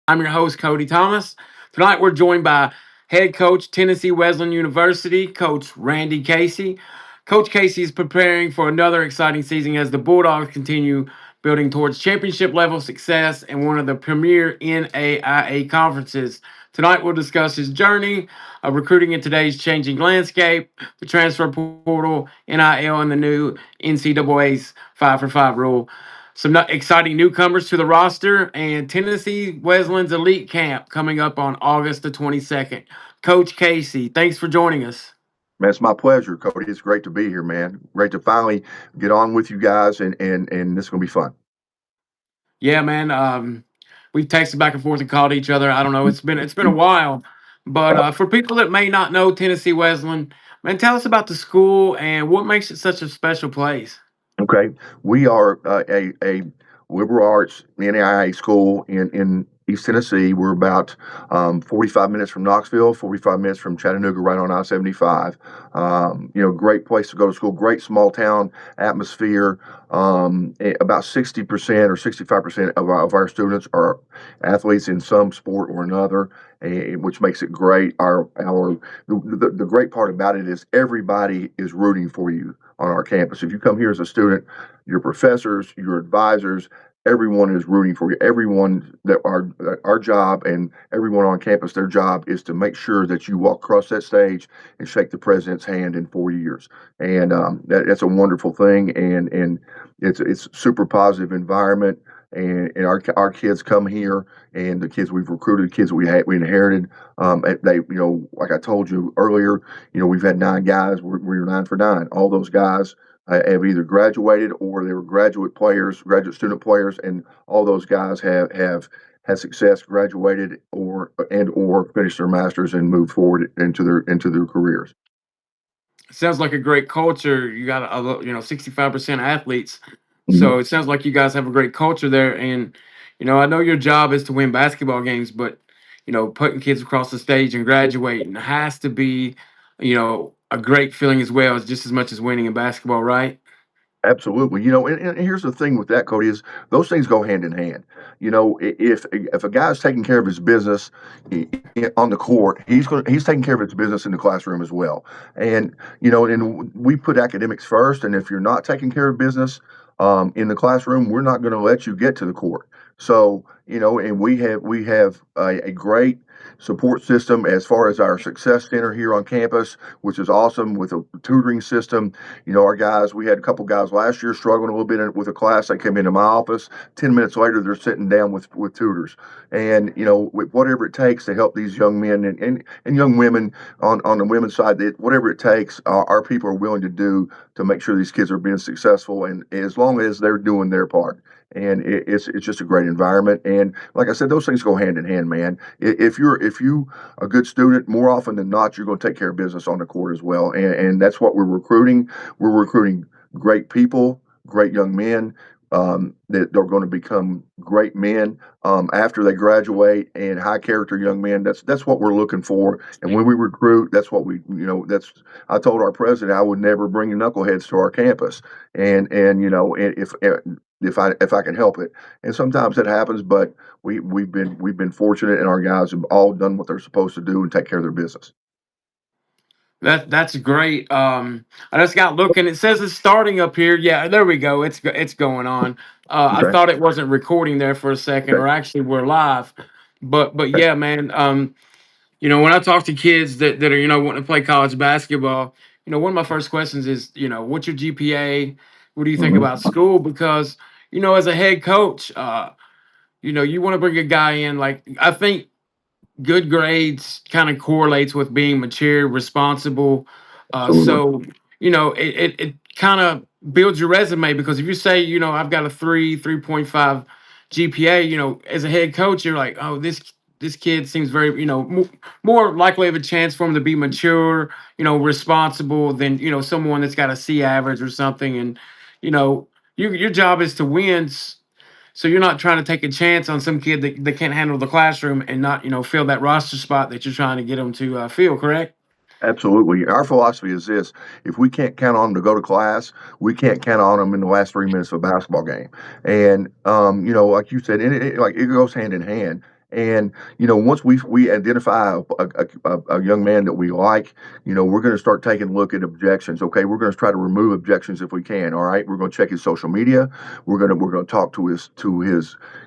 I'm your host, Cody Thomas. Tonight we're joined by head coach, Tennessee Wesleyan University, Coach Randy Casey. Coach Casey is preparing for another exciting season as the Bulldogs continue building towards championship level success and one of the premier NAIA conferences. Tonight we'll discuss his journey of recruiting in today's changing landscape, the transfer portal, NIL, and the new NCAA's 5 for 5 rule. Some exciting newcomers to the roster, and Tennessee Wesleyan's Elite Camp coming up on August the 22nd. Coach Casey, thanks for joining us. Man, it's my pleasure, Cody. It's great to be here, man. Great to finally get on with you guys, and this is gonna be fun. Yeah, man. We've texted back and forth and called each other. I don't know. It's been a while, but for people that may not know Tennessee Wesleyan, man, tell us about the school and what makes it such a special place. Okay, we are a liberal arts NAIA school in East Tennessee. We're about 45 minutes from Knoxville, 45 minutes from Chattanooga, right on I-75. Great place to go to school. Great small town atmosphere. About 60% or 65% of our students are athletes in some sport or another, which makes it great. The great part about it is everybody is rooting for you on our campus. If you come here as a student, your professors, your advisors, everyone is rooting for you. Everyone that our job and everyone on campus, their job is to make sure that you walk across that stage and shake the president's hand in 4 years. And that's a wonderful thing. And it's super positive environment. And our kids come here, and the kids we've recruited, kids we inherited, like I told you earlier, we've had 9 guys. We're 9 for 9. All those guys have either graduated or they were graduate student players, and all those guys have had success, graduated or finished their masters and moved forward into their careers. Sounds like a great culture. You got 65% athletes. Mhm. So it sounds like you guys have a great culture there. And, I know your job is to win basketball games, but, putting kids across the stage and graduating has to be, a great feeling as well, as just as much as winning in basketball, right? Absolutely. And here's the thing with that, Cody, is those things go hand in hand. If a guy's taking care of his business on the court, he's taking care of his business in the classroom as well. And we put academics first. And if you're not taking care of business in the classroom, we're not going to let you get to the court. So, and we have a great support system as far as our success center here on campus, which is awesome, with a tutoring system. Our guys, we had a couple guys last year struggling a little bit with a class. They came into my office. 10 minutes later, they're sitting down with tutors. And, with whatever it takes to help these young men and young women on the women's side, whatever it takes, our people are willing to do to make sure these kids are being successful. And as long as they're doing their part. And it's just a great environment. And like I said, those things go hand in hand, man. If you a good student, more often than not, you're going to take care of business on the court as well. And that's what we're recruiting. We're recruiting great people, great young men that are going to become great men after they graduate, and high character young men. That's what we're looking for. And when we recruit, that's what that's. I told our president I would never bring knuckleheads to our campus, and if I can help it. And sometimes that happens, but we've been fortunate, and our guys have all done what they're supposed to do and take care of their business. That's great. I just got looking. It says it's starting up here. Yeah, there we go. It's going on. I Okay. thought it wasn't recording there for a second, Okay. or actually we're live. But yeah, man. When I talk to kids that are wanting to play college basketball, one of my first questions is, what's your GPA? What do you think Mhm. about school? Because as a head coach, you want to bring a guy in. Like, I think good grades kind of correlates with being mature, responsible. Absolutely. So it kind of builds your resume, because if you say I've got a 3.5 GPA, as a head coach, you're like, oh, this kid seems very more likely of a chance for him to be mature, responsible than someone that's got a C average or something. And you know your job is to win. So you're not trying to take a chance on some kid that can't handle the classroom and not, fill that roster spot that you're trying to get them to fill, correct? Absolutely. Our philosophy is this: if we can't count on them to go to class, we can't count on them in the last 3 minutes of a basketball game. And like you said, like it goes hand in hand. And once we identify a young man that we like, we're going to start taking a look at objections. Okay, we're going to try to remove objections if we can. All right, we're going to check his social media. We're going to talk to his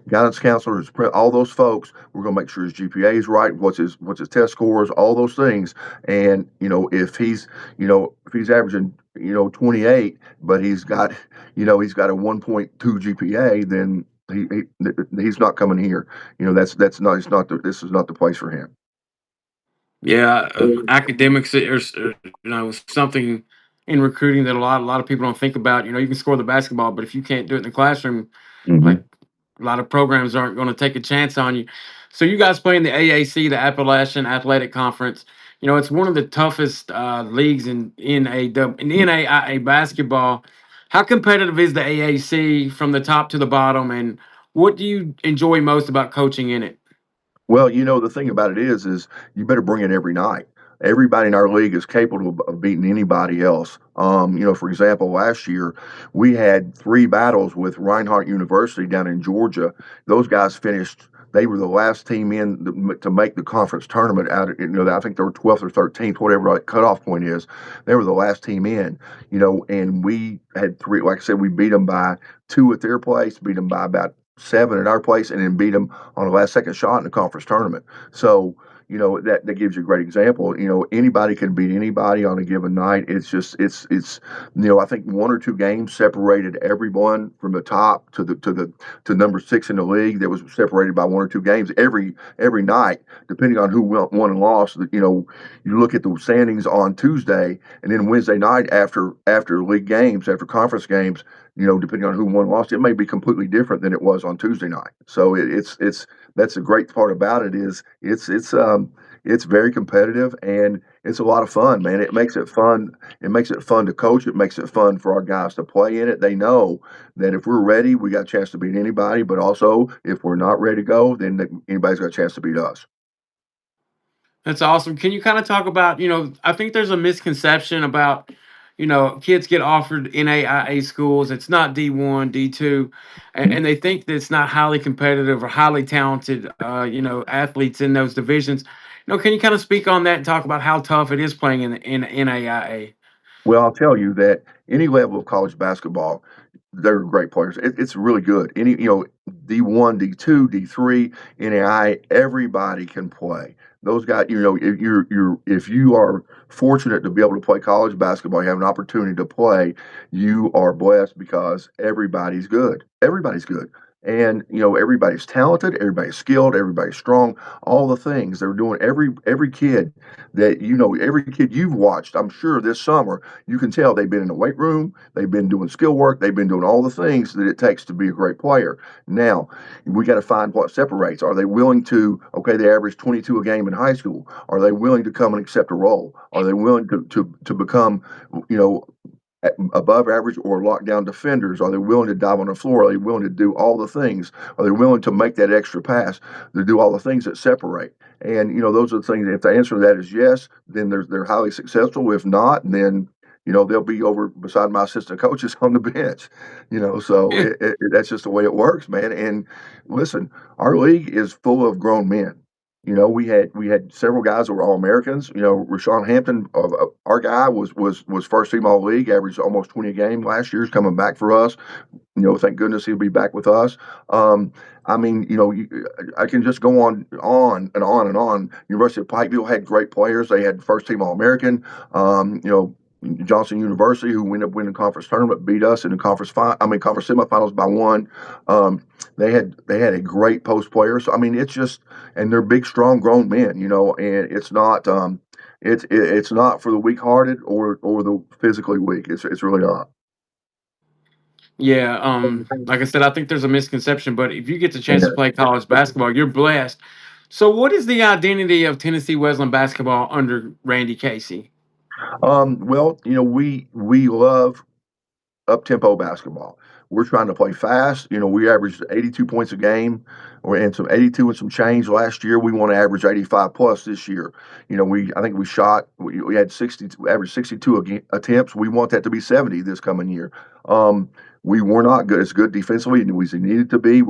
guidance counselor, all those folks. We're going to make sure his GPA is right. What's his test scores, all those things. And if he's averaging 28, but he's got a 1.2 GPA, then he's not coming here. That's not it's not the this is not the place for him. Yeah, academics something in recruiting that a lot of people don't think about. You can score the basketball, but if you can't do it in the classroom, Hmm. like a lot of programs aren't going to take a chance on you. So you guys play in the AAC, the Appalachian Athletic Conference. It's one of the toughest leagues in NAIA basketball. How competitive is the AAC from the top to the bottom, and what do you enjoy most about coaching in it? Well, the thing about it is you better bring it every night. Everybody in our league is capable of beating anybody else. For example, last year we had three battles with Reinhardt University down in Georgia. Those guys finished. They were the last team in to make the conference tournament. I think they were 12th or 13th, whatever the cutoff point is. They were the last team in. And we had three. Like I said, we beat them by two at their place, beat them by about seven at our place, and then beat them on a last second shot in the conference tournament. So, that gives you a great example. Anybody can beat anybody on a given night. It's just I think one or two games separated everyone from the top to number six in the league. That was separated by one or two games every night, depending on who won and lost. You look at the standings on Tuesday, and then Wednesday night after league games, after conference games, depending on who won and lost, it may be completely different than it was on Tuesday night. So it's that's the great part about it is it's very competitive, and it's a lot of fun, man. It makes it fun. It makes it fun to coach. It makes it fun for our guys to play in it. They know that if we're ready, we got a chance to beat anybody. But also, if we're not ready to go, then anybody's got a chance to beat us. That's awesome. Can you kind of talk about, I think there's a misconception about, kids get offered NAIA schools. It's not D1, D2, and they think that it's not highly competitive or highly talented, athletes in those divisions. Can you kind of speak on that and talk about how tough it is playing in NAIA? Well, I'll tell you that any level of college basketball, they're great players. It's really good. D1, D2, D3, NAI, everybody can play. Those guys, if you are fortunate to be able to play college basketball, you have an opportunity to play, you are blessed because everybody's good. Everybody's good. And everybody's talented, everybody's skilled, everybody's strong, all the things. They're doing every kid every kid you've watched, I'm sure this summer, you can tell they've been in the weight room, they've been doing skill work, they've been doing all the things that it takes to be a great player. Now, we got to find what separates. Are they willing to, okay, they average 22 a game in high school. Are they willing to come and accept a role? Are they willing to become, you know, above average or lockdown defenders? Are they willing to dive on the floor? Are they willing to do all the things? Are they willing to make that extra pass to do all the things that separate? And those are the things. If the answer to that is yes, then they're highly successful. If not, then they'll be over beside my assistant coaches on the bench. So Yeah. that's just the way it works, man. And listen, our league is full of grown men. We had several guys that were all Americans. Rashawn Hampton, our guy was first team all league, averaged almost 20 a game last year. He's coming back for us. Thank goodness he'll be back with us. I mean, I can just go on and on and on. University of Pikeville had great players. They had first team All American. Johnson University, who ended up winning the conference tournament, beat us in the conference semifinals by one. They had a great post player. So I mean, it's just, and they're big, strong, grown men. And it's not for the weak-hearted or the physically weak. It's really not. Yeah, like I said, I think there's a misconception, but if you get the chance to Yeah. play college basketball, you're blessed. So, what is the identity of Tennessee Wesleyan basketball under Randy Casey? Well, we love up tempo basketball. We're trying to play fast. We averaged 82 points a game, and some 82 and some change last year. We want to average 85 plus this year. I think we had 60, average 62 attempts. We want that to be 70 this coming year. Um, we were not good as good defensively as we needed to be.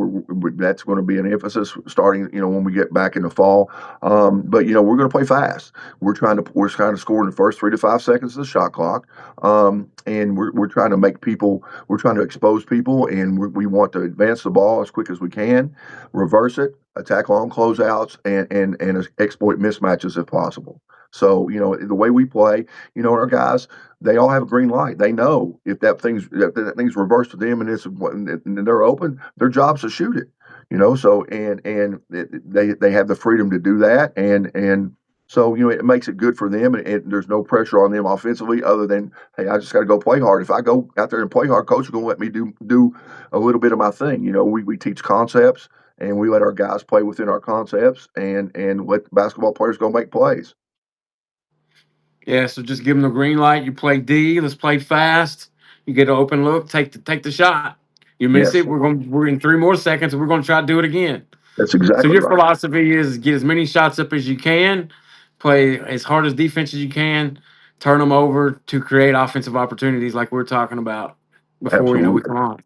That's going to be an emphasis starting, when we get back in the fall. But we're going to play fast. We're trying to score in the first 3 to 5 seconds of the shot clock, and we're trying to make people. We're trying to expose people, and we want to advance the ball as quick as we can, reverse it, attack long closeouts, and exploit mismatches if possible. So the way we play, our guys, they all have a green light. They know if that thing's reversed to them and they're open, their job's to shoot it. So they have the freedom to do that, and so it makes it good for them, and there's no pressure on them offensively other than, hey, I just got to go play hard. If I go out there and play hard, coach is going to let me do a little bit of my thing. We teach concepts, and we let our guys play within our concepts, and let basketball players go make plays. Yeah, so just give them the green light. You play D. Let's play fast. You get an open look. Take the shot. You miss Yes, it. We're in 3 more seconds, and we're going to try to do it again. that's So exactly your right. philosophy is get as many shots up as you can, play as hard as defense as you can, turn them over to create offensive opportunities like we're talking about before we Absolutely. come on.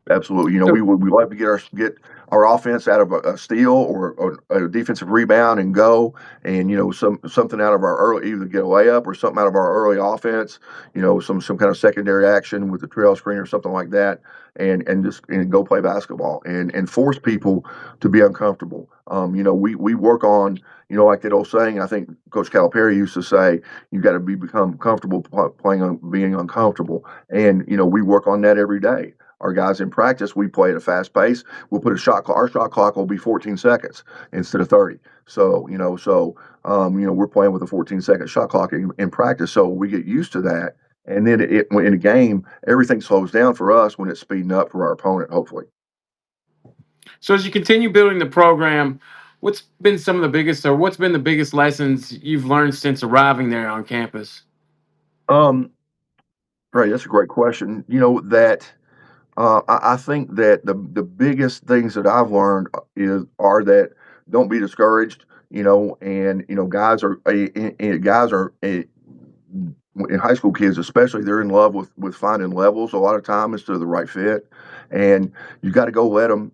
Absolutely. So We like to get our offense out of a steal or a defensive rebound and go, and something out of our early, either get a layup or something out of our early offense. Some kind of secondary action with the trail screen or something like that, and go play basketball and force people to be uncomfortable. We work on, like that old saying. I think Coach Calipari used to say, you got to become comfortable playing on being uncomfortable, and we work on that every day. Our guys in practice, we play at a fast pace. We'll put a shot clock. Our shot clock will be 14 seconds instead of 30. So we're playing with a 14-second shot clock in practice. So we get used to that. And then in a game, everything slows down for us when it's speeding up for our opponent, hopefully. so as you continue building the program, what's been the biggest lessons you've learned since arriving there on campus? Um, right. That's a great question. I think that the biggest things that I've learned are that don't be discouraged. And guys are in high school kids especially, they're in love with finding levels a lot of time as to the right fit, and you got to go let them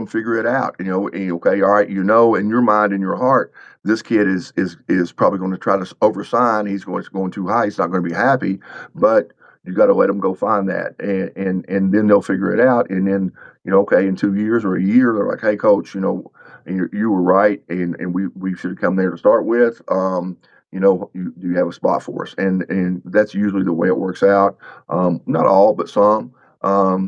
figure it out. Okay, all right, in your mind, in your heart, this kid is probably going to try to oversign. He's going too high. He's not going to be happy, but you got to let them go find that, and then they'll figure it out. And then okay, in 2 years or a year, they're like, hey, coach, you were right, and we should have come there to start with. Do you have a spot for us? And that's usually the way it works out. Not all, but some.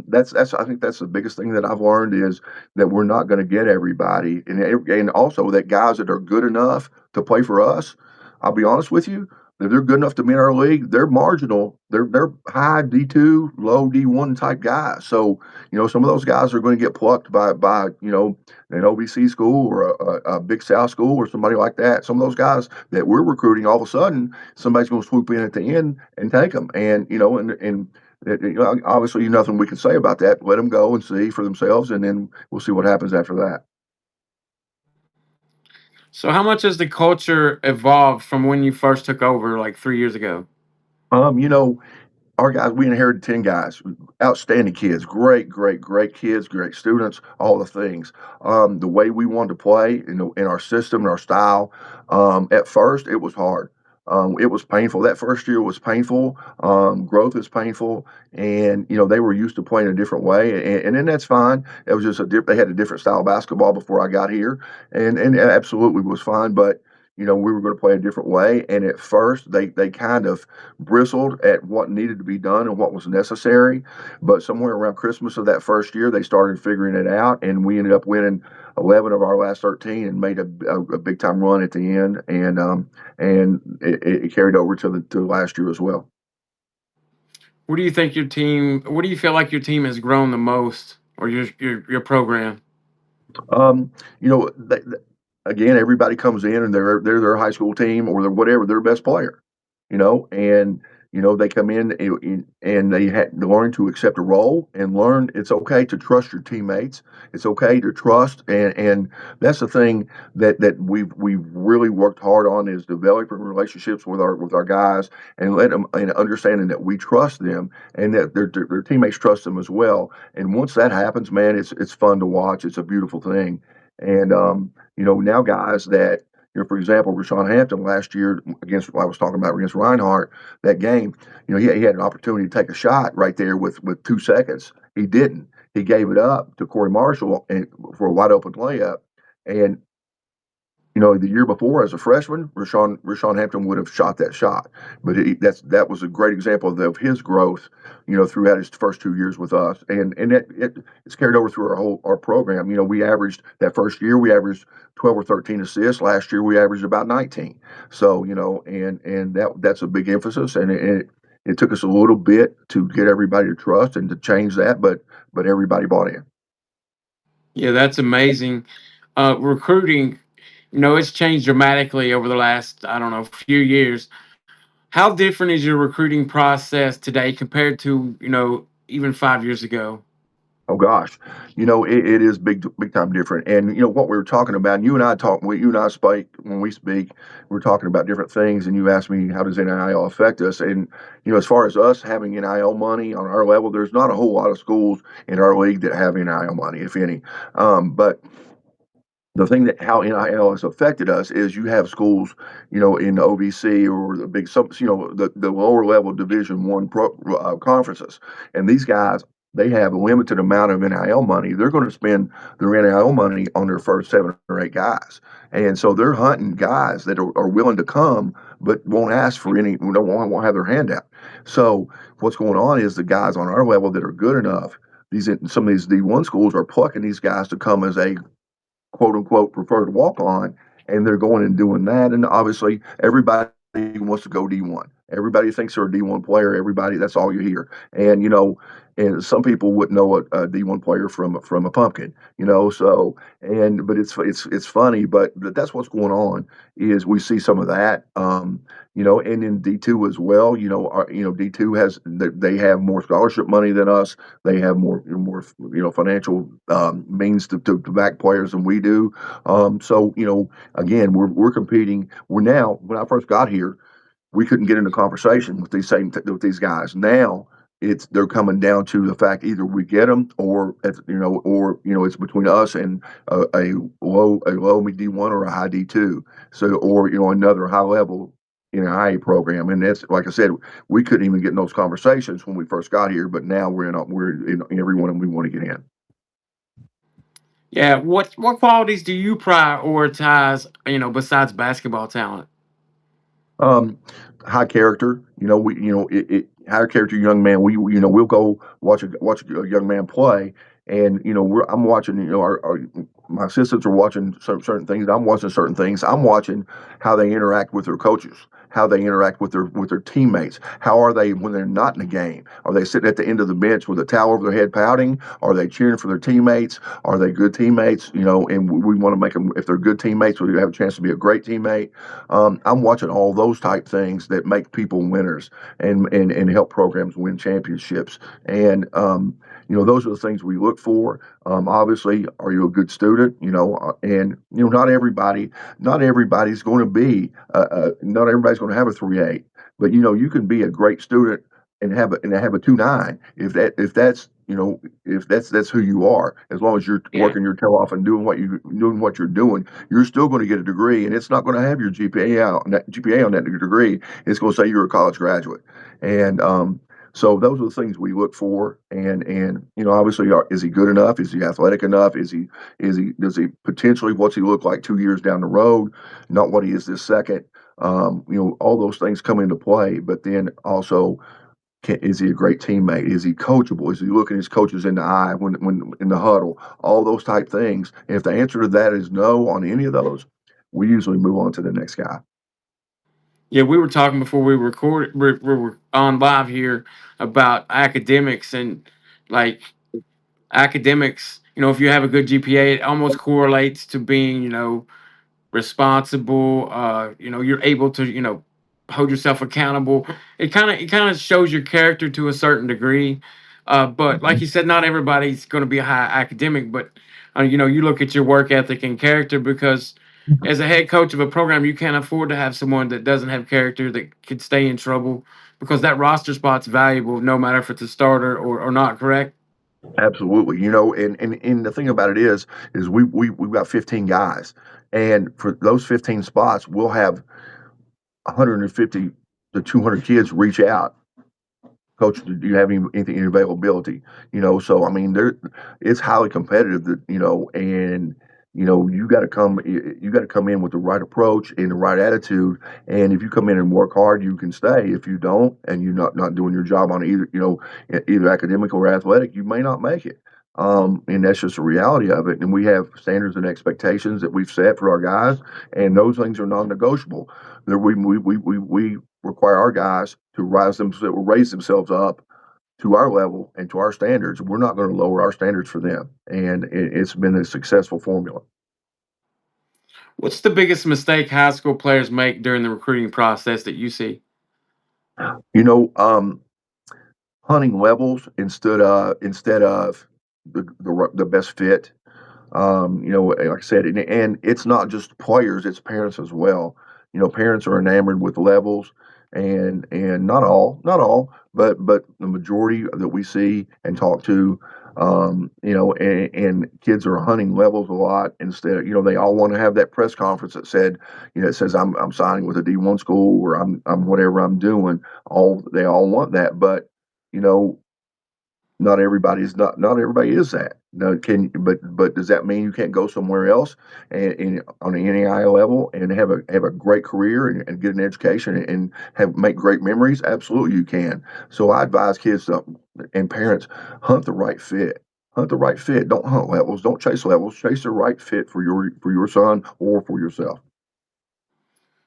That's I think that's the biggest thing that I've learned is that we're not going to get everybody, and also that guys that are good enough to play for us. I'll be honest with you. If they're good enough to be in our league, they're marginal. They're high D2, low D1 type guys. So some of those guys are going to get plucked by an OBC school or a Big South school or somebody like that. Some of those guys that we're recruiting, all of a sudden, somebody's going to swoop in at the end and take them. And obviously, nothing we can say about that. Let them go and see for themselves, and then we'll see what happens after that. So how much has the culture evolved from when you first took over like 3 years ago? Um, you know, our guys, we inherited 10 guys, outstanding kids, great, great, great kids, great students, all the things. The way we wanted to play in our system and our style, at first it was hard. It was painful. That first year was painful. Growth is painful, and they were used to playing a different way, and then that's fine. It was just they had a different style of basketball before I got here, and it absolutely was fine. But we were going to play a different way, and at first they kind of bristled at what needed to be done and what was necessary. But somewhere around Christmas of that first year, they started figuring it out, and we ended up winning 11 of our last 13 and made a big time run at the end, and it carried over to last year as well. What do you feel like your team has grown the most, or your program? Um, you know, again, everybody comes in and they're their high school team or they're whatever their best player, and They come in and they learn to accept a role and learn it's okay to trust your teammates. It's okay to trust, and that's the thing that we've really worked hard on is developing relationships with our guys and let them and understanding that we trust them and that their teammates trust them as well. And once that happens, man, it's fun to watch. It's a beautiful thing. And now guys that for example, Rashawn Hampton last year against what I was talking about against Reinhardt, that game, he had an opportunity to take a shot right there with 2 seconds. He didn't. He gave it up to Corey Marshall for a wide open layup. And the year before as a freshman, Rashawn Hampton would have shot that shot. But that was a great example of his growth, throughout his first 2 years with us, and it's carried over through our program. We averaged that first year we averaged 12 or 13 assists. Last year we averaged about 19. So and that's a big emphasis, and it took us a little bit to get everybody to trust and to change that, but everybody bought in. Yeah, that's amazing. Recruiting, it's changed dramatically over the last, I don't know, few years. How different is your recruiting process today compared to, even 5 years ago? Oh gosh, it is big time different. And what we were talking about, and you and I speak when we speak, we're talking about different things. And you asked me how does NIL affect us? And as far as us having NIL money on our level, there's not a whole lot of schools in our league that have NIL money, if any. But the thing that how NIL has affected us is you have schools, in the OVC or the big, the lower level Division One conferences, and these guys they have a limited amount of NIL money. They're going to spend their NIL money on their first 7 or 8 guys, and so they're hunting guys that are willing to come but won't ask for any, won't have their hand out. So what's going on is the guys on our level that are good enough. Some of these D1 schools are plucking these guys to come as a quote unquote preferred walk on, and they're going and doing that. And obviously, everybody wants to go D1. Everybody thinks they're a D1 player. Everybody, that's all you hear. And and some people wouldn't know a D1 player from a pumpkin. So but it's funny, but that's what's going on. Is we see some of that. And in D2 as well. D2 they have more scholarship money than us. They have more financial means to back players than we do. So again, we're competing. We're now when I first got here, we couldn't get into conversation with with these guys. Now they're coming down to the fact either we get them or it's between us and a low D1 or a high D2. So or another high level NAIA program, and that's like I said, we couldn't even get in those conversations when we first got here, but now we're in every one of them we want to get in. Yeah, what qualities do you prioritize, besides basketball talent? Um, High character, high character young man. We'll go watch a young man play, and I'm watching. My assistants are watching certain things. I'm watching certain things. I'm watching how they interact with their coaches, how they interact with their teammates. How are they when they're not in the game? Are they sitting at the end of the bench with a towel over their head pouting? Are they cheering for their teammates? Are they good teammates? And we want to make them. If they're good teammates, we have a chance to be a great teammate. I'm watching all those type things that make people winners and help programs win championships. And those are the things we look for. Obviously, are you a good student? And not everybody's going to not everybody's going to have a 3.8, but you can be a great student and have a 2.9 if that's who you are. As long as you're Yeah. working your tail off and doing what you're doing, you're still going to get a degree, and it's not going to have your GPA on that degree. It's going to say you're a college graduate, and so those are the things we look for. And obviously, is he good enough? Is he athletic enough? Does he potentially what's he look like 2 years down the road? Not what he is this second. All those things come into play, but then also is he a great teammate? Is he coachable? Is he looking his coaches in the eye when in the huddle? All those type things. And if the answer to that is no on any of those, we usually move on to the next guy. Yeah, we were talking before we recorded. We were on live here about academics and like academics. If you have a good GPA, it almost correlates to being, responsible. You're able to, hold yourself accountable. It kind of shows your character to a certain degree. But like Mhm. you said, not everybody's going to be a high academic, but you look at your work ethic and character because as a head coach of a program, you can't afford to have someone that doesn't have character that could stay in trouble because that roster spot's valuable no matter if it's a starter or not, correct? Absolutely. And the thing about it is we've got 15 guys, and for those 15 spots, we'll have 150 to 200 kids reach out. Coach, do you have anything in availability? So I mean, it's highly competitive. And you got to come in with the right approach and the right attitude. And if you come in and work hard, you can stay. If you don't, and you're not doing your job on either academic or athletic, you may not make it. And that's just a reality of it. And we have standards and expectations that we've set for our guys, and those things are non-negotiable. That we require our guys to raise themselves up to our level and to our standards. We're not going to lower our standards for them, and it's been a successful formula. What's the biggest mistake high school players make during the recruiting process that you see? You know, hunting levels instead of the best fit. Like I said, and it's not just players; it's parents as well. Parents are enamored with levels, and not all, but the majority that we see and talk to, and kids are hunting levels a lot instead of, they all want to have that press conference that said, it says I'm signing with a D1 school, or I'm whatever I'm doing. They all want that, but you know not everybody is that. No, but does that mean you can't go somewhere else and on the NAIA level and have a great career and get an education and have make great memories? Absolutely, you can. So I advise kids and parents, hunt the right fit. Hunt the right fit. Don't hunt levels. Don't chase levels. Chase the right fit for your son or for yourself.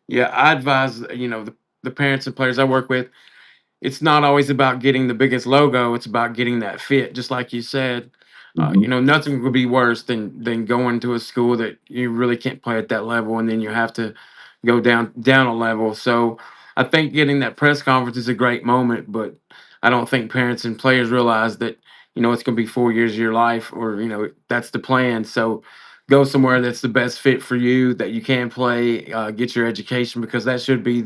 Yeah, I advise, the parents and players I work with, it's not always about getting the biggest logo. It's about getting that fit. Just like you said, Hmm. nothing would be worse than going to a school that you really can't play at that level, and then you have to go down a level. So I think getting that press conference is a great moment, but I don't think parents and players realize that it's going to be 4 years of your life, or that's the plan. So go somewhere that's the best fit for you, that you can play, get your education, because that should be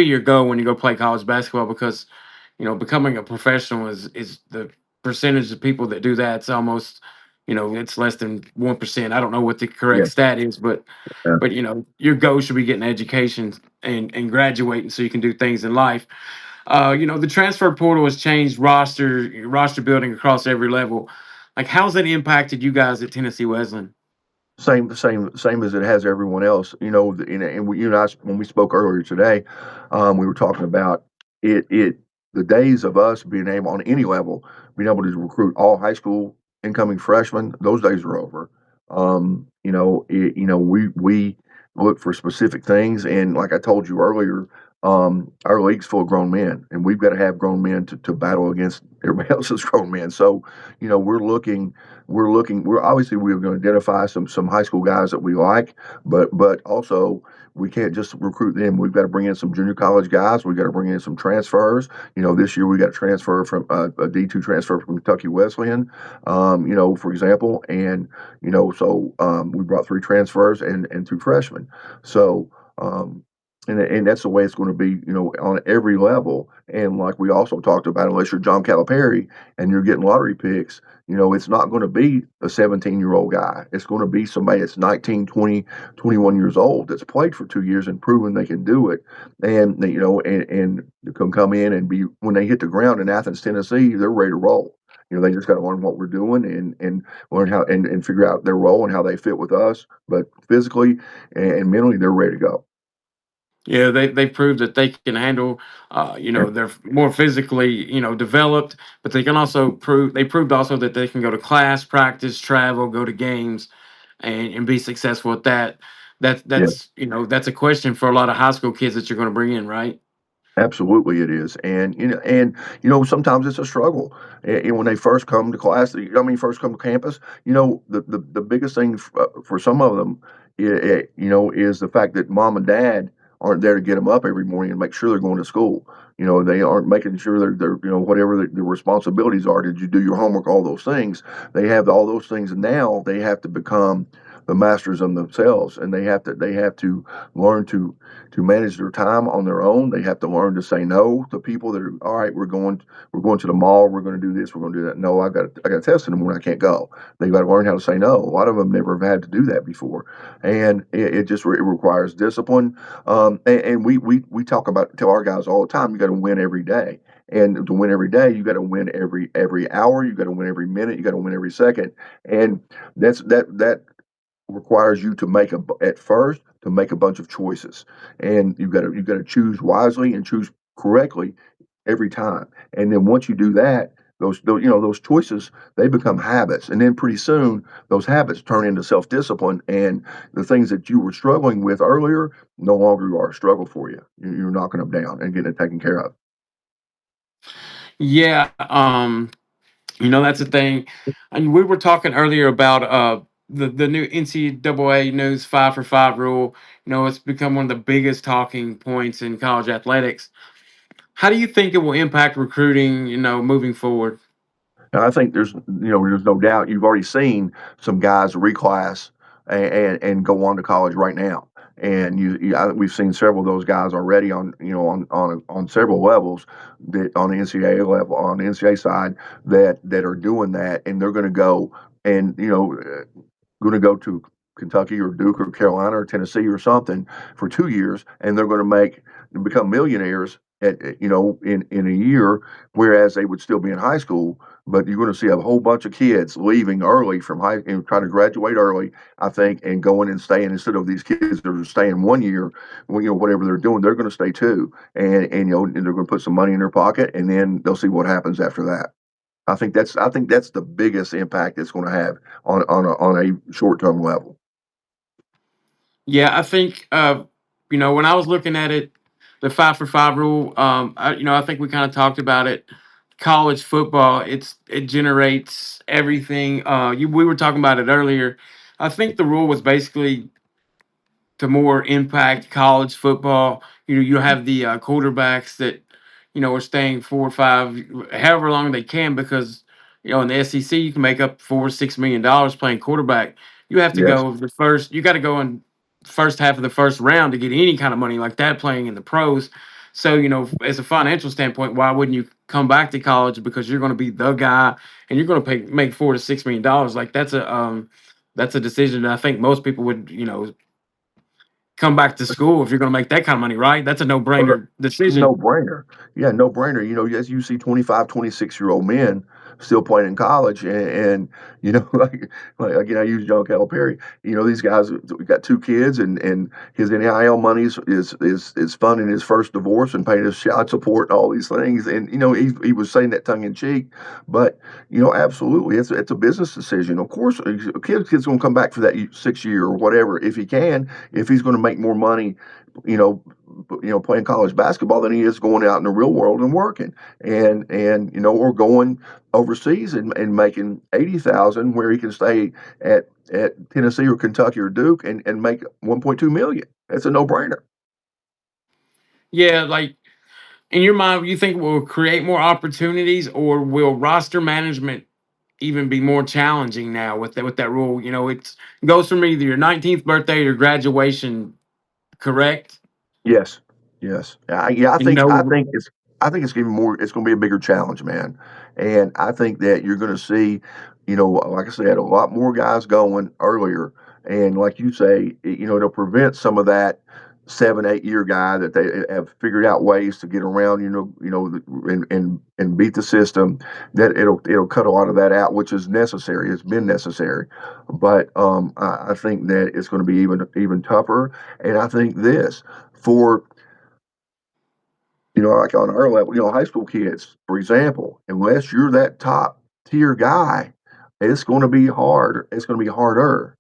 your goal when you go play college basketball, because becoming a professional is the percentage of people that do that. It's almost, it's less than 1%. I don't know what the correct Yeah. stat is, but Yeah. your goal should be getting education and graduating so you can do things in life. The transfer portal has changed roster building across every level. Like, how's that impacted you guys at Tennessee Wesleyan? Same as it has everyone else. When we spoke earlier today, we were talking about the days of us being able on any level, being able to recruit all high school incoming freshmen. Those days are over. We look for specific things, and like I told you earlier, our league's full of grown men, and we've got to have grown men to battle against everybody else's grown men. So, we're obviously we're going to identify some high school guys that we like, but also we can't just recruit them. We've got to bring in some junior college guys. We've got to bring in some transfers. This year we got a transfer from a D2 transfer from Kentucky Wesleyan, for example. And we brought three transfers and two freshmen. So and that's the way it's going to be, on every level. And like we also talked about, unless you're John Calipari and you're getting lottery picks, it's not going to be a 17-year-old guy. It's going to be somebody that's 19, 20, 21 years old that's played for 2 years and proven they can do it. And, and can come in and be, when they hit the ground in Athens, Tennessee, they're ready to roll. They just got to learn what we're doing and learn how and figure out their role and how they fit with us. But physically and mentally, they're ready to go. Yeah, they proved that they can handle. Yeah. They're more physically, developed, but they proved also that they can go to class, practice, travel, go to games, and be successful at that. Yeah. That's a question for a lot of high school kids that you're going to bring in, right? Absolutely, it is, sometimes it's a struggle. And when they first come to class, first come to campus, the biggest thing for some of them, is the fact that mom and dad aren't there to get them up every morning and make sure they're going to school. They aren't making sure they're whatever the responsibilities are. Did you do your homework? All those things. They have all those things, and now they have to become the masters of themselves, and they have to learn to manage their time on their own. They have to learn to say no to people that are all right. We're going to the mall. We're going to do this. We're going to do that. No, I got a test in the morning. I can't go. They've got to learn how to say no. A lot of them never have had to do that before, and it requires discipline. And we tell our guys all the time. You got to win every day. And to win every day, you got to win every hour. You got to win every minute. You got to win every second. And that requires you to at first to make a bunch of choices, and you got to choose wisely and choose correctly every time. And then once you do that, those choices, they become habits, and then pretty soon those habits turn into self-discipline, and the things that you were struggling with earlier no longer are a struggle for you. You're knocking them down and getting it taken care of. Yeah, that's the thing. And we were talking earlier about the new NCAA knows 5 for 5 rule. It's become one of the biggest talking points in college athletics. How do you think it will impact recruiting, moving forward? And I think there's no doubt you've already seen some guys reclass and go on to college right now. And we've seen several of those guys already on several levels, that on the NCAA level, on the NCAA side, that are doing that, and they're going to go and going to go to Kentucky or Duke or Carolina or Tennessee or something for 2 years, and they're going to become millionaires in a year, whereas they would still be in high school. But you're going to see a whole bunch of kids leaving early from high and trying to graduate early, I think, and going and staying instead of these kids that are staying 1 year. Whatever they're doing, they're going to stay two, and they're going to put some money in their pocket, and then they'll see what happens after that. I think that's the biggest impact it's going to have on a short term level. Yeah, I think when I was looking at it, the 5 for 5 rule. I think we kind of talked about it. College football, it generates everything. We were talking about it earlier. I think the rule was basically to more impact college football. You have the quarterbacks that are staying 4 or 5, however long they can, because in the SEC you can make up $4 or $6 million playing quarterback. You have to Yes. go the first. You got to go in first half of the first round to get any kind of money like that playing in the pros. So as a financial standpoint, why wouldn't you come back to college, because you're going to be the guy and you're going to make $4 to $6 million? Like that's a decision that I think most people would come back to school if you're going to make that kind of money, right? That's a no-brainer No decision. brainer. Yeah, no brainer. As you see 25, 26-year-old men still playing in college, and like again, I use John Calipari. These guys, we got two kids, and his NIL money is funding his first divorce and paying his child support and all these things. And he was saying that tongue in cheek, but absolutely, it's a business decision. Of course, a kid's going to come back for that 6 year or whatever if he can, if he's going to make more money. You know, playing college basketball than he is going out in the real world and working, or going overseas and making 80,000 where he can stay at Tennessee or Kentucky or Duke and make 1.2 million. That's a no brainer. Yeah, like in your mind, you think it will create more opportunities, or will roster management even be more challenging now with that rule? It goes from either your 19th birthday or graduation, correct? Yes, yes, yeah. And I think it's even more. It's going to be a bigger challenge, man. And I think that you're going to see, like I said, a lot more guys going earlier. And like you say, it'll prevent some of that 7, 8 year guy that they have figured out ways to get around. And beat the system. That it'll cut a lot of that out, which is necessary. It's been necessary, but I think that it's going to be even tougher. And I think this for like on our level, high school kids, for example, unless you're that top tier guy, it's going to be hard. It's going to be harder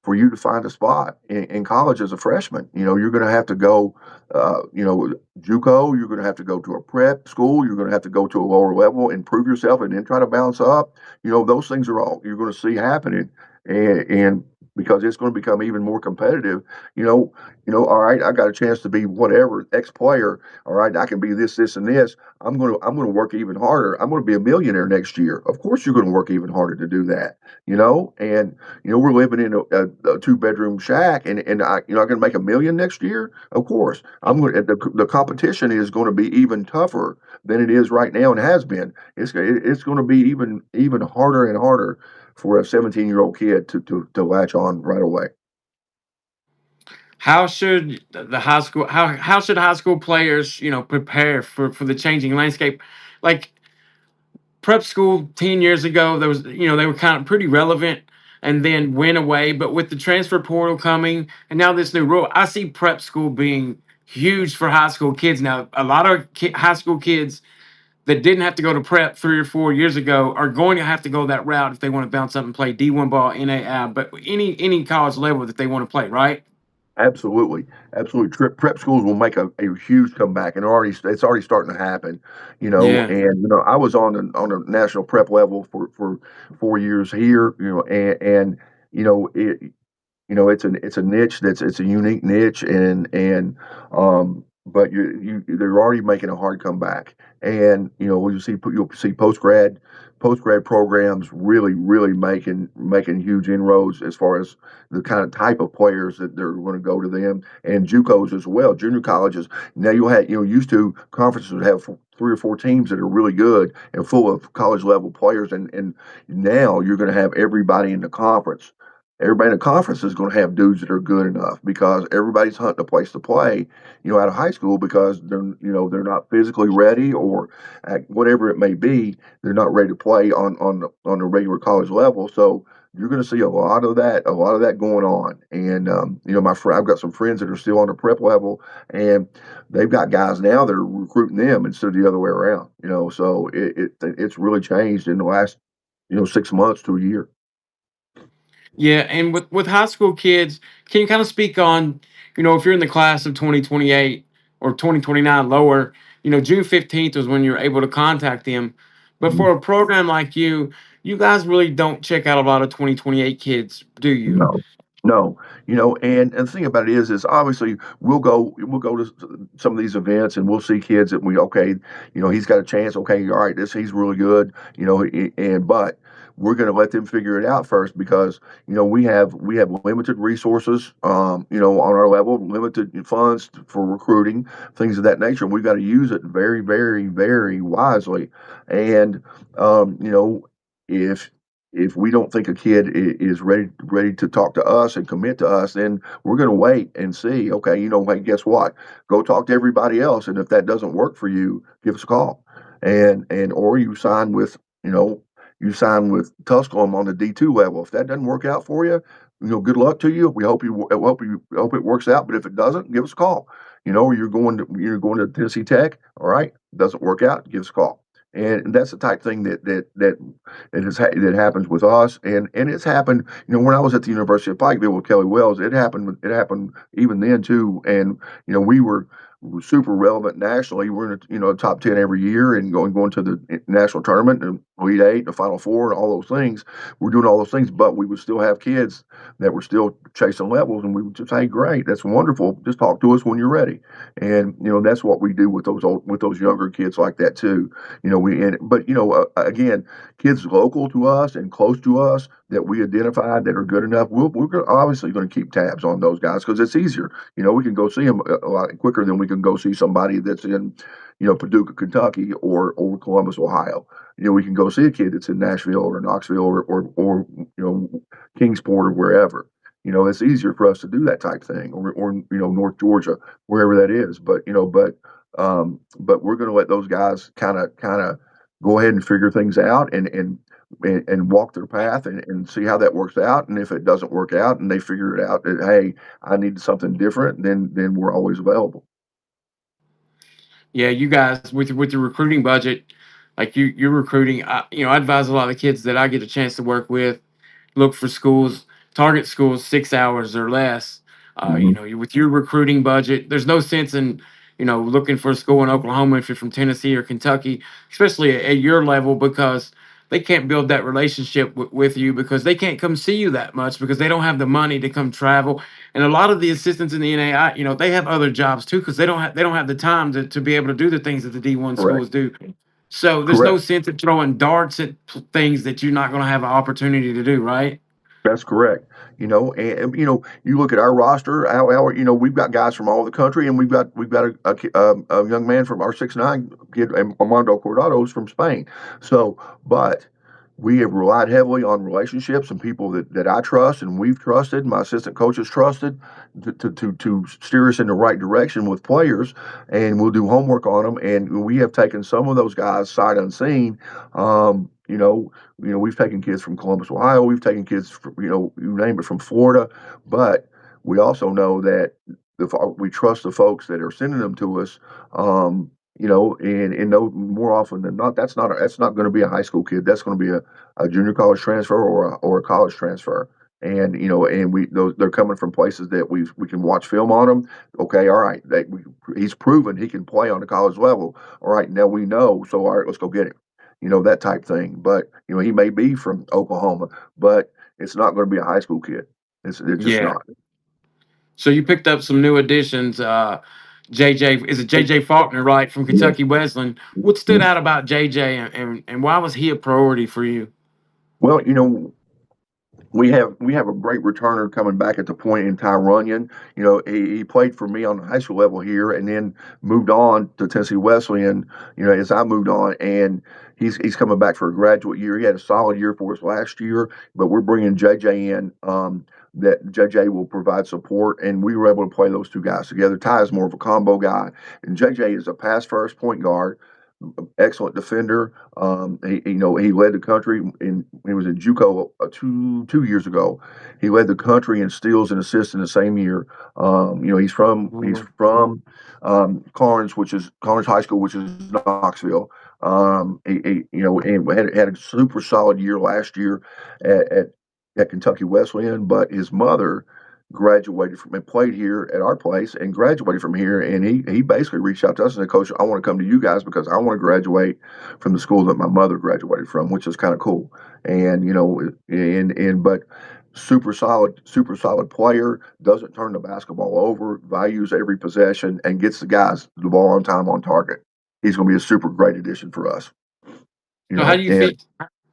for you to find a spot in college as a freshman. You're going to have to go, JUCO. You're going to have to go to a prep school. You're going to have to go to a lower level and prove yourself, and then try to bounce up. Those things are all you're going to see happening and because it's going to become even more competitive. You know, all right, I got a chance to be whatever X player. All right, I can be this, this, and this. I'm going to work even harder. I'm going to be a millionaire next year. Of course, you're going to work even harder to do that. And we're living in a two-bedroom shack, and I'm going to make a million next year. Of course, I'm going. The competition is going to be even tougher than it is right now and has been. It's going to be even harder and harder for a 17-year-old kid to latch on right away. How should the high school how should high school players, prepare for the changing landscape? Like prep school 10 years ago, there was, they were kind of pretty relevant and then went away. But with the transfer portal coming and now this new rule, I see prep school being huge for high school kids now. A lot of high school kids that didn't have to go to prep 3 or 4 years ago are going to have to go that route if they want to bounce up and play D1 ball, NAIA, but any college level that they want to play, right? Absolutely, absolutely. Prep schools will make a huge comeback, and it's already starting to happen. Yeah. And I was on a national prep level for 4 years here. And it it's a niche it's a unique niche, but they're already making a hard comeback. And you'll see post grad programs really making huge inroads as far as the kind of type of players that they're going to go to them, and JUCOs as well, junior colleges. Now you'll have used to conferences would have 3 or 4 teams that are really good and full of college level players, and now you're going to have everybody in the conference. Everybody in the conference is going to have dudes that are good enough because everybody's hunting a place to play, out of high school because they're not physically ready, or whatever it may be, they're not ready to play on the regular college level. So you're going to see a lot of that going on. And I've got some friends that are still on the prep level, and they've got guys now that are recruiting them instead of the other way around. So it's really changed in the last 6 months to a year. Yeah, and with high school kids, can you kind of speak on, if you're in the class of 2028 or 2029 lower, June 15th was when you're able to contact them. But Mhm. for a program like you guys really don't check out a lot of 2028 kids, do you? No, no, and the thing about it is obviously we'll go to some of these events, and we'll see kids that okay, he's got a chance. Okay, all right, he's really good. And but we're going to let them figure it out first because we have limited resources, on our level, limited funds for recruiting, things of that nature, and we've got to use it very, very, very wisely. And if we don't think a kid is ready to talk to us and commit to us, then we're going to wait and see. Okay, hey, guess what? Go talk to everybody else, and if that doesn't work for you, give us a call, and or you know you sign with Tusculum on the D2 level. If that doesn't work out for you, good luck to you. We hope it works out. But if it doesn't, give us a call. You're going to Tennessee Tech. All right, doesn't work out, give us a call. And that's the type thing that happens with us, and it's happened. When I was at the University of Pikeville with Kelly Wells, it happened even then too. And we were super relevant nationally. We're in the top 10 every year, and going to the national tournament and Elite Eight, the Final Four, and all those things. We're doing all those things, but we would still have kids that were still chasing levels, and we would just say, "Great, that's wonderful. Just talk to us when you're ready." And that's what we do with those younger kids like that too. But again, kids local to us and close to us that we identified that are good enough, obviously going to keep tabs on those guys because it's easier. We can go see them a lot quicker than we can go see somebody that's in, Paducah, Kentucky, or Columbus, Ohio. We can go see a kid that's in Nashville or Knoxville or Kingsport or wherever. It's easier for us to do that type thing, or North Georgia, wherever that is. But we're going to let those guys kind of go ahead and figure things out, and walk their path, and see how that works out. And if it doesn't work out and they figure it out that, hey, I need something different, then we're always available. Yeah, you guys with your recruiting budget, like you're recruiting. I advise a lot of the kids that I get a chance to work with look for schools, target schools 6 hours or less. Hmm. With your recruiting budget, there's no sense in looking for a school in Oklahoma if you're from Tennessee or Kentucky, especially at your level, because they can't build that relationship with you because they can't come see you that much because they don't have the money to come travel. And a lot of the assistants in the NAI, they have other jobs too because they don't have the time to be able to do the things that the D1 Correct. schools do. So there's no Correct. sense of throwing darts at things that you're not going to have an opportunity to do, right? That's correct. You look at our roster. We've got guys from all over the country, and we've got a young man from our 6'9" kid, Armando Cordado's from Spain. So, but we have relied heavily on relationships and people that I trust and we've trusted. My assistant coaches trusted to steer us in the right direction with players, and we'll do homework on them. And we have taken some of those guys sight unseen. We've taken kids from Columbus, Ohio. We've taken kids from, you name it, from Florida. But we also know that we trust the folks that are sending them to us. And no more often than not, that's not going to be a high school kid. That's going to be a junior college transfer or a college transfer. And they're coming from places that we can watch film on them. Okay, all right, he's proven he can play on the college level. All right, now we know. So all right, let's go get him. That type thing. But he may be from Oklahoma, but it's not going to be a high school kid. It's just Yeah. not. So you picked up some new additions. JJ, is it JJ Faulkner, right, from Yes. Kentucky Wesleyan? What stood out about JJ, and why was he a priority for you? Well, we have a great returner coming back at the point in Ty Runyon. He played for me on the high school level here, and then moved on to Tennessee Wesleyan. As I moved on, and he's coming back for a graduate year. He had a solid year for us last year, but we're bringing JJ in. That JJ will provide support, and we were able to play those two guys together. Ty is more of a combo guy, and JJ is a pass first point guard, excellent defender. He led the country in he was in JUCO 2 years ago. He led the country in steals and assists in the same year. He's from Carnes, which is Carnes High School, which is Knoxville. And had a super solid year last year at, at at Kentucky Wesleyan, but his mother graduated from and played here at our place and graduated from here, and he basically reached out to us and said, Coach, I want to come to you guys because I want to graduate from the school that my mother graduated from, which is kind of cool. And super solid player, doesn't turn the basketball over, values every possession, and gets the guys the ball on time, on target. He's going to be a super great addition for us. So how do you And fit?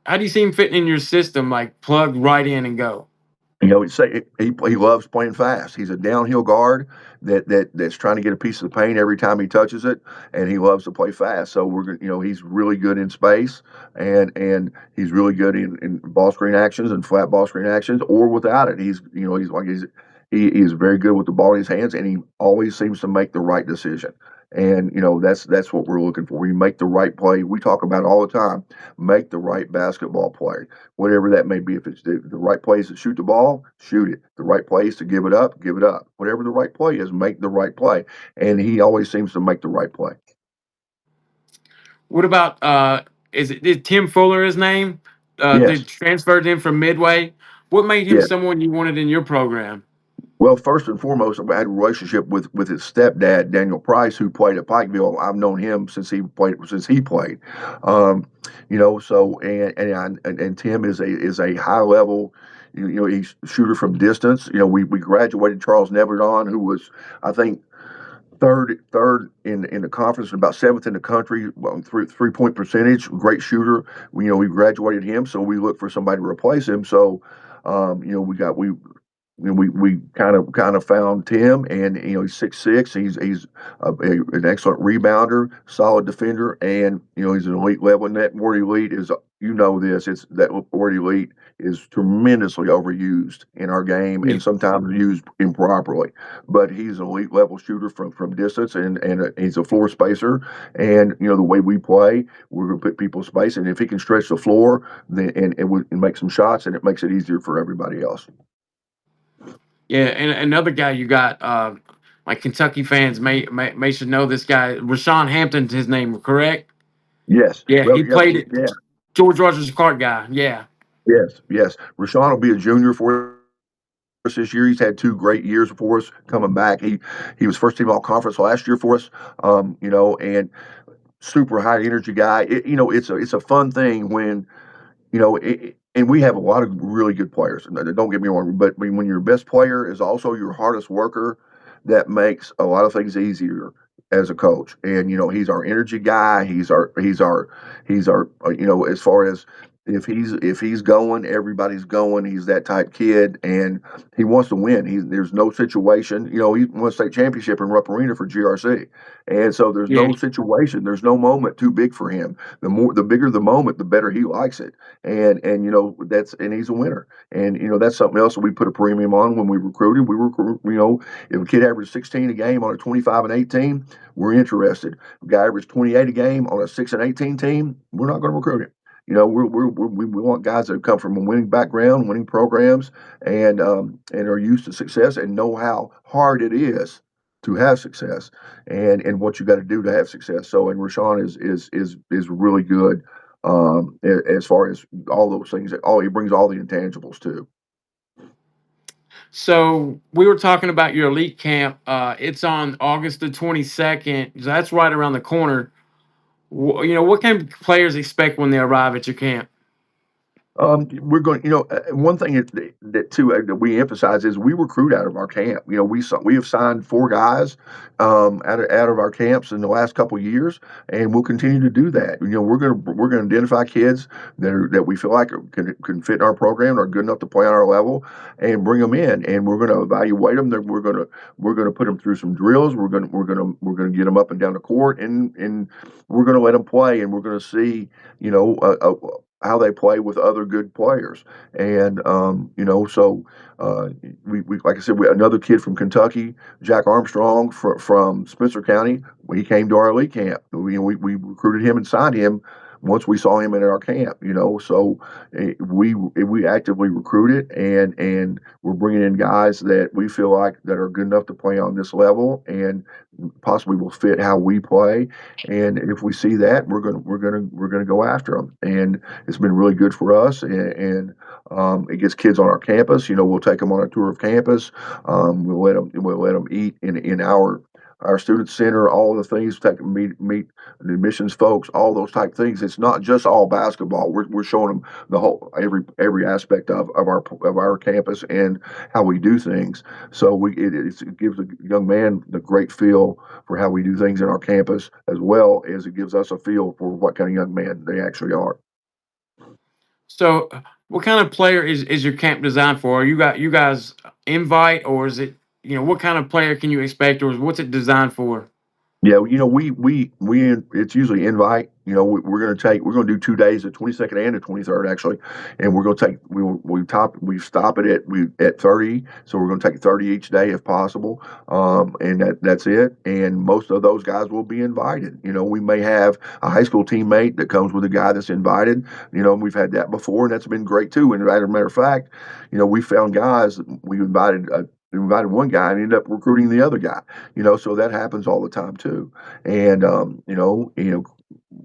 How do you see him fitting in your system? Like plug right in and go. he loves playing fast. He's a downhill guard that's trying to get a piece of the paint every time he touches it, and he loves to play fast. So he's really good in space, and he's really good in ball screen actions and flat ball screen actions, or without it. He's very good with the ball in his hands, and he always seems to make the right decision. And that's what we're looking for. You make the right play. We talk about it all the time. Make the right basketball play, whatever that may be. If it's the right place to shoot the ball, shoot it. The right place to give it up, give it up. Whatever the right play is, make the right play. And he always seems to make the right play. What about is Tim Fuller his name? They Yes, transferred him from Midway. What made him yes. someone you wanted in your program? Well, first and foremost, I had a relationship with his stepdad, Daniel Price, who played at Pikeville. I've known him since he played. Um, and Tim is a high level. He's a shooter from distance. We graduated Charles Neverdon, who was, I think, third in the conference, and about seventh in the country, well, 3 point percentage, great shooter. We graduated him, so we looked for somebody to replace him. So, we kind of found Tim, and he's 6'6". He's an excellent rebounder, solid defender, and he's an elite level. And that word elite is, this, it's that word elite is tremendously overused in our game Yeah. and sometimes used improperly. But he's an elite level shooter from distance, and he's a floor spacer. And the way we play, we're going to put people in space, and if he can stretch the floor, then and make some shots, and it makes it easier for everybody else. Yeah, and another guy you got, like Kentucky fans may should know this guy. Rashawn Hampton's his name, correct? Yes. Yeah, Well, he yeah, played it. yeah, George Rogers Clark guy. Yeah. yes, yes. Rashawn will be a junior for us this year. He's had 2 great years for us coming back. He was first team all conference last year for us. And super high energy guy. It's a fun thing when and we have a lot of really good players. Don't get me wrong, but when your best player is also your hardest worker, that makes a lot of things easier as a coach. And he's our energy guy. He's our as far as if he's going, everybody's going. He's that type kid, and he wants to win. There's no situation. He won a state championship in Rupp Arena for GRC, and so there's Yeah. no situation. There's no moment too big for him. The bigger the moment, the better he likes it. And he's a winner. And that's something else that we put a premium on when we recruited. We recruit. If a kid averaged 16 a game on a 25 and 18, we're interested. If a guy averaged 28 a game on a 6 and 18 team, we're not going to recruit him. We want guys that come from a winning background, winning programs, and are used to success and know how hard it is to have success and what you got to do to have success. So, and Rashawn is really good as far as all those things. All he brings all the intangibles too. So we were talking about your elite camp. It's on August the 22nd. So that's right around the corner. What can players expect when they arrive at your camp? We're going. One thing that too that we emphasize is we recruit out of our camp. We have signed 4 guys out of our camps in the last couple of years, and we'll continue to do that. We're gonna identify kids that we feel like can fit in our program, are good enough to play on our level, and bring them in. And we're gonna evaluate them. We're gonna put them through some drills. We're gonna get them up and down the court, and we're gonna let them play, and we're gonna see you know, how they play with other good players. And so we like I said, another kid from Kentucky, Jack Armstrong from Spencer County. He came to our elite camp. We recruited him and signed him once we saw him in our camp. So we actively recruited, and we're bringing in guys that we feel like that are good enough to play on this level and possibly will fit how we play. And if we see that, we're gonna go after them. And it's been really good for us. And it gets kids on our campus. We'll take them on a tour of campus. We'll let them eat in our student center, all the things, take them meet the admissions folks, all those type things. It's not just all basketball. We're showing them the whole every aspect of our campus and how we do things. So it gives a young man the great feel for how we do things in our campus, as well as it gives us a feel for what kind of young man they actually are. So, what kind of player is your camp designed for? Are you guys invite, or is it what kind of player can you expect, or what's it designed for? Yeah, it's usually invite. We're gonna do 2 days, the 22nd and the 23rd actually, and we're gonna take we stop it at 30, so we're gonna take 30 each day if possible, and that's it. And most of those guys will be invited. We may have a high school teammate that comes with a guy that's invited. And we've had that before, and that's been great too. And as a matter of fact, we found guys that we invited one guy and ended up recruiting the other guy. So that happens all the time too. And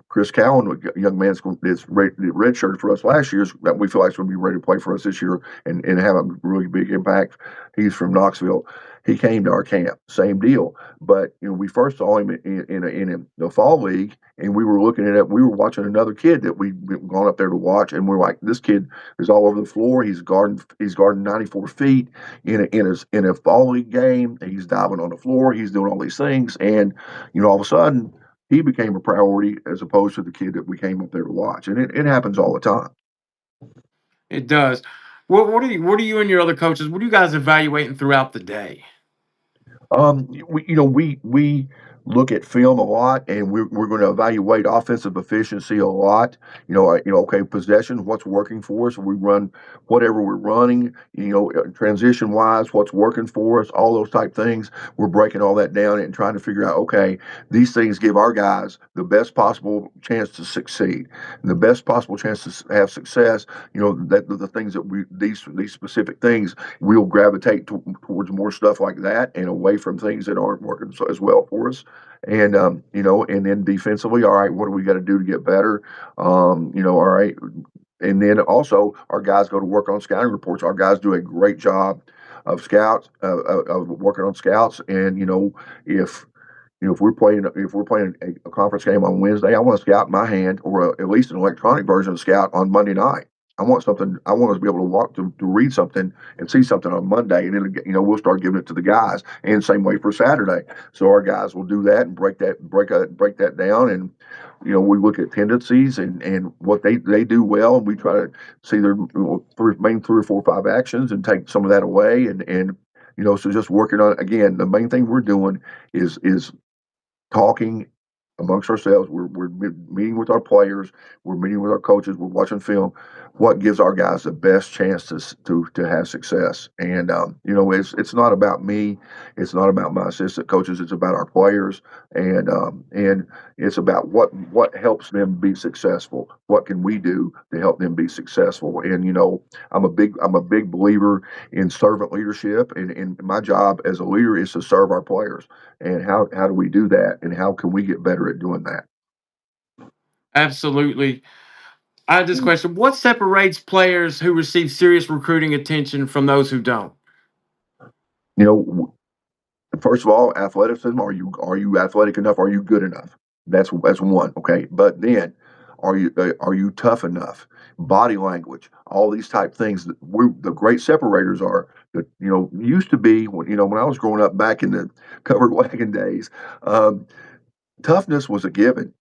Chris Cowan, a young man that's redshirted for us last year, that we feel like is going to be ready to play for us this year and have a really big impact. He's from Knoxville. He came to our camp, same deal. But we first saw him in the fall league, and we were looking at it. We were watching another kid that we'd gone up there to watch, and we're like, this kid is all over the floor. He's guarding 94 feet in a fall league game. He's diving on the floor. He's doing all these things, and all of a sudden he became a priority as opposed to the kid that we came up there to watch. And it happens all the time. It does. What are you and your other coaches? What are you guys evaluating throughout the day? We look at film a lot, and we're going to evaluate offensive efficiency a lot. Okay, possession, what's working for us. We run whatever we're running. Transition wise, what's working for us. All those type things. We're breaking all that down and trying to figure out. Okay, these things give our guys the best possible chance to succeed, and the best possible chance to have success. That the things that these specific things we'll gravitate towards more stuff like that and away from things that aren't working as well for us. And then defensively, all right, what do we got to do to get better? All right. And then also, our guys go to work on scouting reports. Our guys do a great job of working on scouts. And if if we're playing a conference game on Wednesday, I want a scout in my hand, or at least an electronic version of scout on Monday night. I want something. I want us to be able to walk to read something and see something on Monday, and then we'll start giving it to the guys. And same way for Saturday. So our guys will do that and break that down, and we look at tendencies and what they do well, and we try to see their main 3 or 4 or 5 actions and take some of that away, and so just working on again. The main thing we're doing is talking amongst ourselves. We're meeting with our players. We're meeting with our coaches. We're watching film. What gives our guys the best chance to have success? And it's not about me. It's not about my assistant coaches. It's about our players, and it's about what helps them be successful. What can we do to help them be successful? And I'm a big believer in servant leadership, and my job as a leader is to serve our players. And how do we do that? And how can we get better at doing that? Absolutely. I have this question. What separates players who receive serious recruiting attention from those who don't? You know, First of all, athleticism. Are you athletic enough? Are you good enough? That's one. Okay, but then are you tough enough? Body language, all these type things. The great separators are that used to be when I was growing up back in the covered wagon days. Um, Toughness was a given.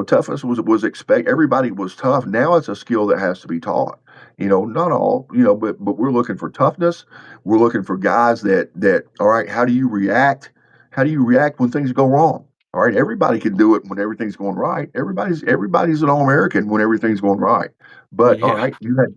Toughness was expect. Everybody was tough. Now it's a skill that has to be taught. Not all. But we're looking for toughness. We're looking for guys that. All right, how do you react? How do you react when things go wrong? All right, everybody can do it when everything's going right. Everybody's an All-American when everything's going right. But all Yeah. right, you had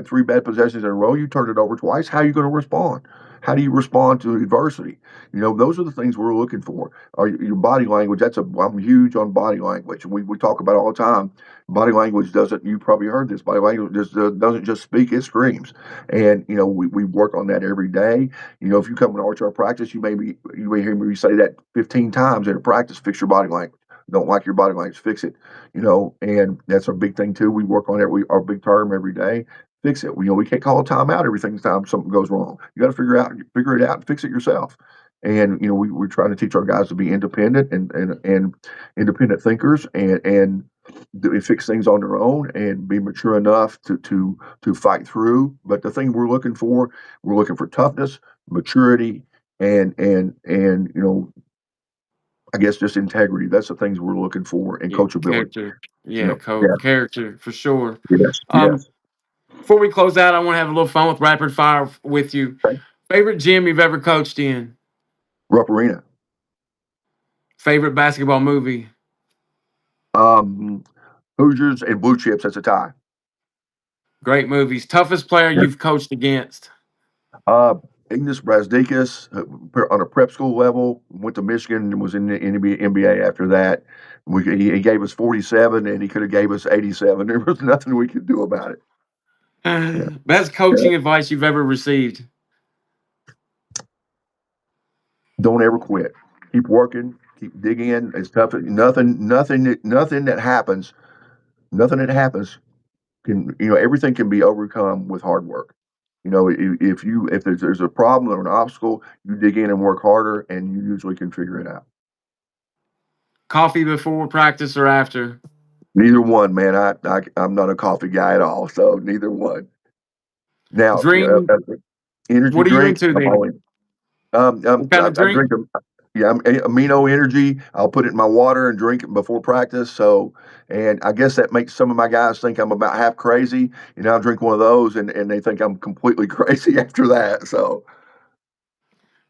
3 bad possessions in a row. You turned it over twice. How are you going to respond? How do you respond to adversity? Those are the things we're looking for. Your body language. I'm huge on body language. We talk about it all the time. Body language doesn't. You probably heard this. Body language doesn't just speak; it screams. And we work on that every day. If you come to our practice, you may hear me say that 15 times in a practice. Fix your body language. Don't like your body language, fix it. And that's a big thing too. We work on it. Our big term every day. Fix it. We can't call a timeout every time something goes wrong. You got to figure it out, and fix it yourself. And we're trying to teach our guys to be independent and independent thinkers and fix things on their own and be mature enough to fight through. But the thing we're looking for toughness, maturity, and I guess just integrity. That's the things we're looking for, and Yeah, coachability. character. Yeah, Yeah, character for sure. yes, Um, yes. Before we close out, I want to have a little fun with rapid fire with you. Okay. Favorite gym you've ever coached in? Rupp Arena. Favorite basketball movie? Um, Hoosiers and Blue Chips. That's a tie. Great movies. Toughest player you've coached against? Uh, Ignis Brazdeikis on a prep school level, went to Michigan and was in the NBA after that. He gave us 47 and he could have gave us 87. There was nothing we could do about it. Yeah. Best Yeah. coaching advice you've ever received? Don't ever quit. Keep working. Keep digging in. It's tough. Nothing that happens can everything can be overcome with hard work. If there's a problem or an obstacle, you dig in and work harder, and you usually can figure it out. Coffee before practice or after? Neither one, man. I'm not a coffee guy at all, so neither one. Now, Dream. energy What are you drink, into I'm all then? in. What kind of I drink? drink them. Yeah, I'm amino energy. I'll put it in my water and drink it before practice. So, and I guess that makes some of my guys think I'm about half crazy. I'll drink one of those, and they think I'm completely crazy after that. So,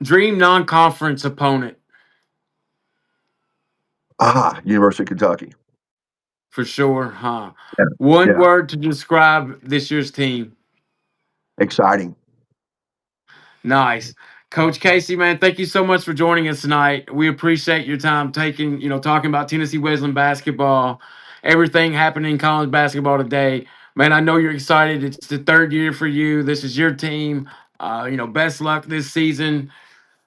Dream non-conference opponent University of Kentucky. for sure, huh? Yeah, One yeah, word to describe this year's team. exciting. Nice. Coach Casey, man, thank you so much for joining us tonight. We appreciate your time talking about Tennessee Wesleyan basketball, everything happening in college basketball today. Man, I know you're excited. It's the third year for you. This is your team. Best luck this season.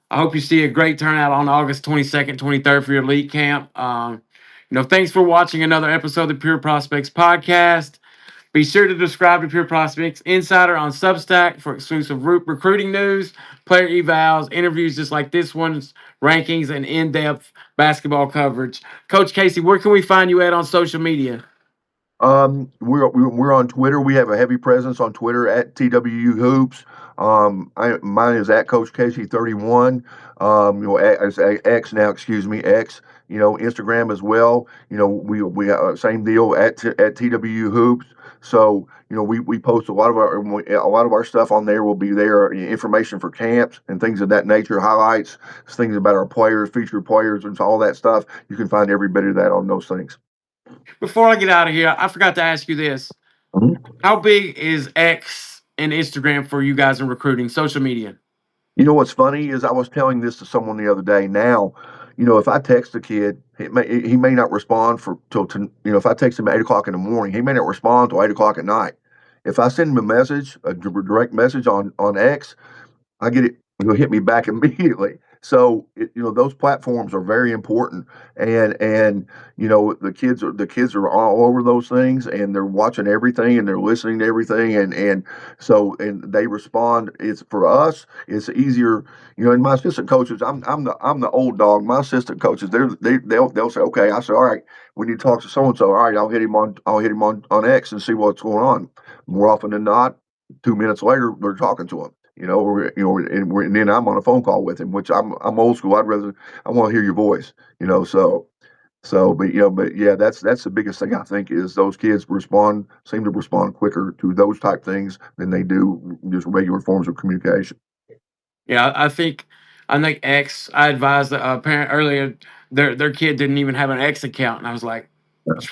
I hope you see a great turnout on August 22nd, 23rd for your elite camp. Thanks for watching another episode of the Pure Prospects podcast. Be sure to subscribe to Pure Prospects Insider on Substack for exclusive recruiting news, player evals, interviews just like this one's, rankings, and in-depth basketball coverage. Coach Casey, where can we find you at on social media? We're on Twitter. We have a heavy presence on Twitter at TWU Hoops. Mine is at Coach Casey 31. As X now, excuse me, X. Instagram as well. We same deal at TWU Hoops. So we post a lot of our stuff on there. Will be there, information for camps and things of that nature, highlights, things about our players, featured players, and all that stuff. You can find every bit of that on those things. Before I get out of here, I forgot to ask you this. Mhm. How big is X and Instagram for you guys in recruiting, social media? What's funny is I was telling this to someone the other day. Now, if I text a kid, he may not respond for till if I text him at 8 o'clock in the morning, he may not respond till 8 o'clock at night. If I send him a message, a direct message on X, I get it. It'll hit me back immediately. So those platforms are very important, and the kids are all over those things, and they're watching everything, and they're listening to everything, and they respond. It's for us. It's easier. And my assistant coaches, I'm the old dog. My assistant coaches, they'll say, okay. I say, all right, we need to talk to so and so. All right, I'll hit him on X and see what's going on. More often than not, 2 minutes later, they're talking to him. And then I'm on a phone call with him, which I'm old school. I want to hear your voice. But yeah, that's the biggest thing I think is those kids seem to respond quicker to those type things than they do just regular forms of communication. Yeah, I think X. I advised a parent earlier. Their kid didn't even have an X account, and I was like, you should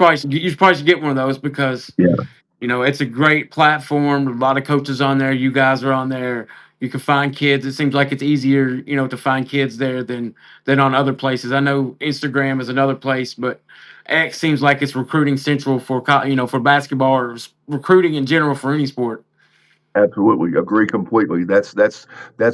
probably should get one of those because Yeah, it's a great platform. A lot of coaches on there. You guys are on there. You can find kids. It seems like it's easier, to find kids there than on other places. I know Instagram is another place, but X seems like it's recruiting central for for basketball or recruiting in general for any sport. absolutely, agree completely. That's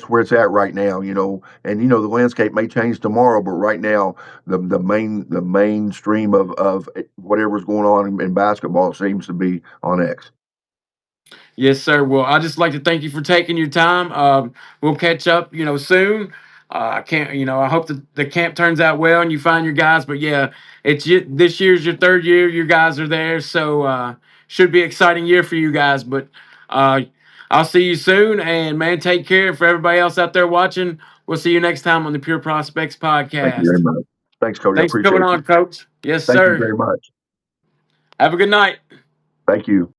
where it's at right now. And the landscape may change tomorrow, but right now the mainstream of whatever's going on in basketball seems to be on X. Yes, sir. Well, I just like to thank you for taking your time. We'll catch up, soon. I can't, I hope that the camp turns out well and you find your guys. But yeah, this year's your third year. Your guys are there, so should be an exciting year for you guys. But uh, I'll see you soon, and man, take care. For everybody else out there watching, we'll see you next time on the Pure Prospects Thank you very podcast. much. Thanks, Cody. I Thanks for coming appreciate you. on, Coach. Yes, Thank you sir. very much. Have a good night. Thank you.